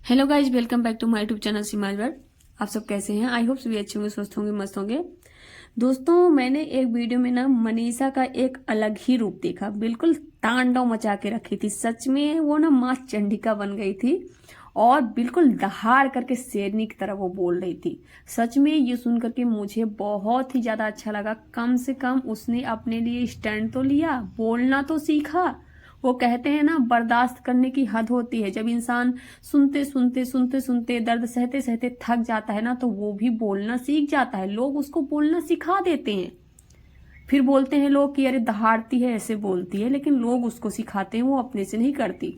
Hello guys, welcome back to my YouTube channel Seema's world. आप सब कैसे हैं? आई होप सभी अच्छे होंगे, स्वस्थ होंगे, मस्त होंगे। दोस्तों, मैंने एक वीडियो में ना मनीषा का एक अलग ही रूप देखा। बिल्कुल तांडव मचा के रखी थी। सच में वो ना माँ चंडिका बन गई थी और बिल्कुल दहाड़ करके शेरनी की तरह वो बोल रही थी। सच में ये सुन करके मुझे बहुत ही ज्यादा अच्छा लगा। कम से कम उसने अपने लिए स्टैंड तो लिया, बोलना तो सीखा। वो कहते हैं ना, बर्दाश्त करने की हद होती है। जब इंसान सुनते सुनते दर्द सहते सहते थक जाता है ना, तो वो भी बोलना सीख जाता है। लोग उसको बोलना सिखा देते हैं। फिर बोलते हैं लोग कि अरे दहाड़ती है, ऐसे बोलती है, लेकिन लोग उसको सिखाते हैं, वो अपने से नहीं करती।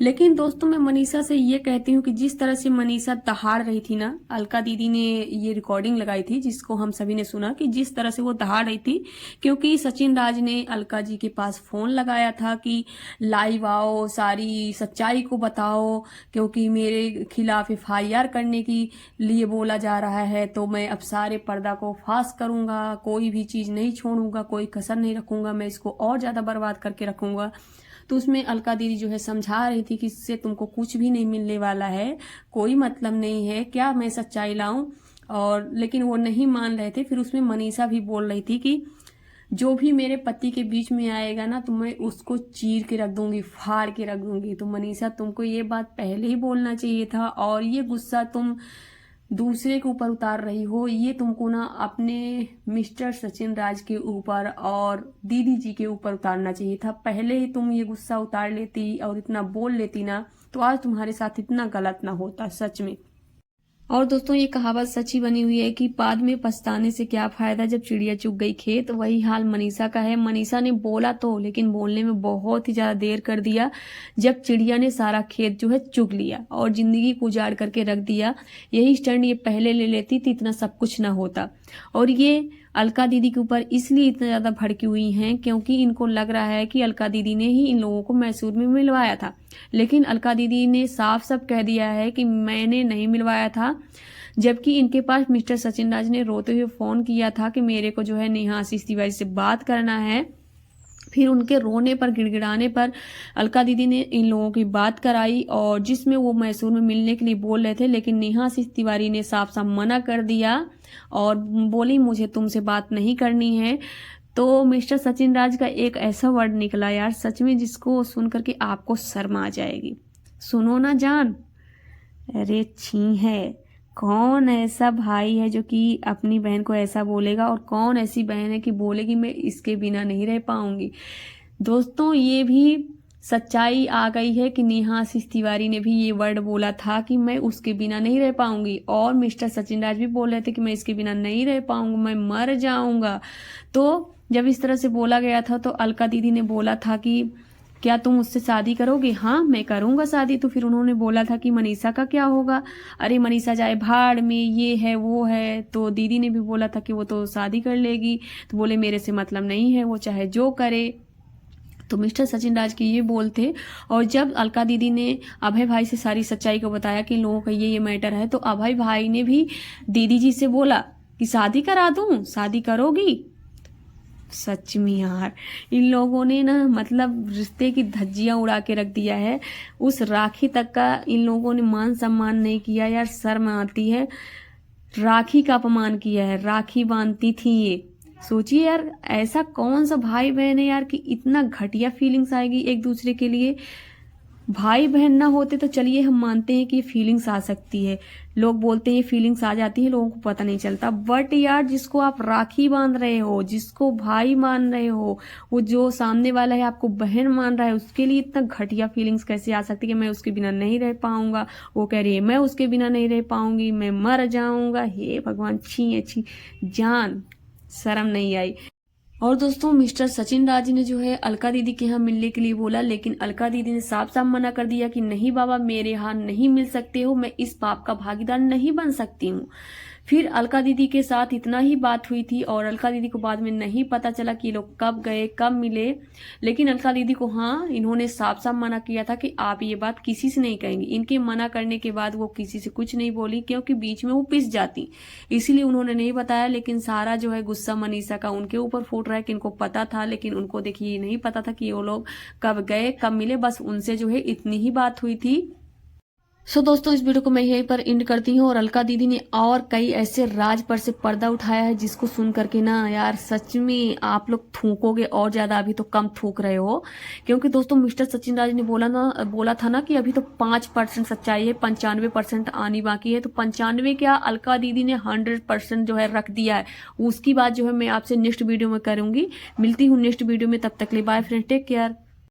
लेकिन दोस्तों, मैं मनीषा से ये कहती हूँ कि जिस तरह से मनीषा दहाड़ रही थी ना, अलका दीदी ने ये रिकॉर्डिंग लगाई थी जिसको हम सभी ने सुना कि जिस तरह से वो दहाड़ रही थी, क्योंकि सचिन राज ने अलका जी के पास फोन लगाया था कि लाइव आओ, सारी सच्चाई को बताओ, क्योंकि मेरे खिलाफ एफआईआर करने के लिए बोला जा रहा है। तो मैं अब सारे पर्दा को फाश करूंगा, कोई भी चीज नहीं छोड़ूंगा, कोई कसर नहीं रखूंगा, मैं इसको और ज्यादा बर्बाद करके रखूंगा। तो उसमें अलका दीदी जो है समझा रही थी कि इससे तुमको कुछ भी नहीं मिलने वाला है, कोई मतलब नहीं है, क्या मैं सच्चाई लाऊं। और लेकिन वो नहीं मान रहे थे। फिर उसमें मनीषा भी बोल रही थी कि जो भी मेरे पति के बीच में आएगा ना, तो मैं उसको चीर के रख दूंगी, फाड़ के रख दूंगी। तो मनीषा, तुमको ये बात पहले ही बोलना चाहिए था। और ये गुस्सा तुम दूसरे के ऊपर उतार रही हो, ये तुमको ना अपने मिस्टर सचिन राज के ऊपर और दीदी जी के ऊपर उतारना चाहिए था। पहले ही तुम ये गुस्सा उतार लेती और इतना बोल लेती ना, तो आज तुम्हारे साथ इतना गलत ना होता, सच में। और दोस्तों, ये कहावत सच्ची बनी हुई है कि बाद में पछताने से क्या फायदा जब चिड़िया चुग गई खेत। वही हाल मनीषा का है। मनीषा ने बोला तो, लेकिन बोलने में बहुत ही ज्यादा देर कर दिया, जब चिड़िया ने सारा खेत जो है चुग लिया और जिंदगी को उजाड़ करके रख दिया। यही स्टैंड ये पहले ले लेती तो इतना सब कुछ ना होता। और ये अलका दीदी के ऊपर इसलिए इतना ज्यादा भड़की हुई हैं क्योंकि इनको लग रहा है कि अलका दीदी ने ही इन लोगों को मैसूर में मिलवाया था। लेकिन अलका दीदी ने साफ साफ कह दिया है कि मैंने नहीं मिलवाया था। जबकि इनके पास मिस्टर सचिन राज ने रोते हुए फोन किया था कि मेरे को जो है नेहा आशीष तिवारी से बात करना है। फिर उनके रोने पर, गिड़गिड़ाने पर अलका दीदी ने इन लोगों की बात कराई, और जिसमें वो मैसूर में मिलने के लिए बोल रहे थे, लेकिन नेहा आशीष तिवारी ने साफ साफ मना कर दिया और बोली मुझे तुमसे बात नहीं करनी है। तो मिस्टर सचिन राज का एक ऐसा वर्ड निकला यार, सच में जिसको सुन करके आपको शर्म आ जाएगी। सुनो ना जान, अरे छी है। कौन ऐसा भाई है जो कि अपनी बहन को ऐसा बोलेगा, और कौन ऐसी बहन है कि बोलेगी मैं इसके बिना नहीं रह पाऊंगी। दोस्तों, ये भी सच्चाई आ गई है कि नेहा आशीष तिवारी ने भी ये वर्ड बोला था कि मैं उसके बिना नहीं रह पाऊंगी, और मिस्टर सचिन राज भी बोल रहे थे कि मैं इसके बिना नहीं रह पाऊंगा, मैं मर जाऊंगा। तो जब इस तरह से बोला गया था, तो अलका दीदी ने बोला था कि क्या तुम मुझसे शादी करोगे? हाँ, मैं करूंगा शादी। तो फिर उन्होंने बोला था कि मनीषा का क्या होगा? अरे मनीषा जाए भाड़ में, ये है वो है। तो दीदी ने भी बोला था कि वो तो शादी कर लेगी। तो बोले मेरे से मतलब नहीं है, वो चाहे जो करे। तो मिस्टर सचिन राज के ये बोल थे। और जब अलका दीदी ने अभय भाई से सारी सच्चाई को बताया कि इन लोगों का ये मैटर है, तो अभय भाई ने भी दीदी जी से बोला कि शादी करा दूं, शादी करोगी? सच में यार, इन लोगों ने ना मतलब रिश्ते की धज्जियां उड़ा के रख दिया है। उस राखी तक का इन लोगों ने मान सम्मान नहीं किया यार, शर्म आती है। राखी का अपमान किया है, राखी बांधती थी ये। सोचिए यार, ऐसा कौन सा भाई बहन है यार कि इतना घटिया फीलिंग्स आएगी एक दूसरे के लिए। भाई बहन ना होते तो चलिए हम मानते हैं कि फीलिंग्स आ सकती है, लोग बोलते हैं फीलिंग्स आ जाती है, लोगों को पता नहीं चलता। बट यार, जिसको आप राखी बांध रहे हो, जिसको भाई मान रहे हो, वो जो सामने वाला है आपको बहन मान रहा है, उसके लिए इतना घटिया फीलिंग्स कैसे आ सकती है कि मैं उसके बिना नहीं रह पाऊंगा? वो कह रही है मैं उसके बिना नहीं रह पाऊंगी, मैं मर जाऊंगा। हे भगवान, छी अच्छी जान, शर्म नहीं आई। और दोस्तों, मिस्टर सचिन राज ने जो है अलका दीदी के यहाँ मिलने के लिए बोला, लेकिन अलका दीदी ने साफ साफ मना कर दिया कि नहीं बाबा, मेरे यहाँ नहीं मिल सकते हो, मैं इस पाप का भागीदार नहीं बन सकती हूँ। फिर अलका दीदी के साथ इतना ही बात हुई थी, और अलका दीदी को बाद में नहीं पता चला कि ये लोग कब गए, कब मिले। लेकिन अलका दीदी को हाँ, इन्होंने साफ साफ मना किया था कि आप ये बात किसी से नहीं कहेंगी। इनके मना करने के बाद वो किसी से कुछ नहीं बोली, क्योंकि बीच में वो पिस जाती, इसीलिए उन्होंने नहीं बताया। लेकिन सारा जो है गुस्सा मनीषा का उनके ऊपर फूट रहा है कि इनको पता था, लेकिन उनको देखिए ये नहीं पता था कि वो लोग कब गए, कब मिले। बस उनसे जो है इतनी ही बात हुई थी। सो दोस्तों इस वीडियो को मैं यहीं पर एंड करती हूँ। और अलका दीदी ने और कई ऐसे राज पर से पर्दा उठाया है जिसको सुन करके ना यार सच में आप लोग थूकोगे और ज्यादा, अभी तो कम थूक रहे हो। क्योंकि दोस्तों मिस्टर सचिन राज ने बोला था ना कि अभी तो 5% सच्चाई है, 95% आनी बाकी है। तो 95 क्या, अलका दीदी ने 100% जो है रख दिया है। उसकी बात जो है मैं आपसे नेक्स्ट वीडियो में करूंगी। मिलती हूँ नेक्स्ट वीडियो में, तब तक के लिए बाय फ्रेंड, टेक केयर।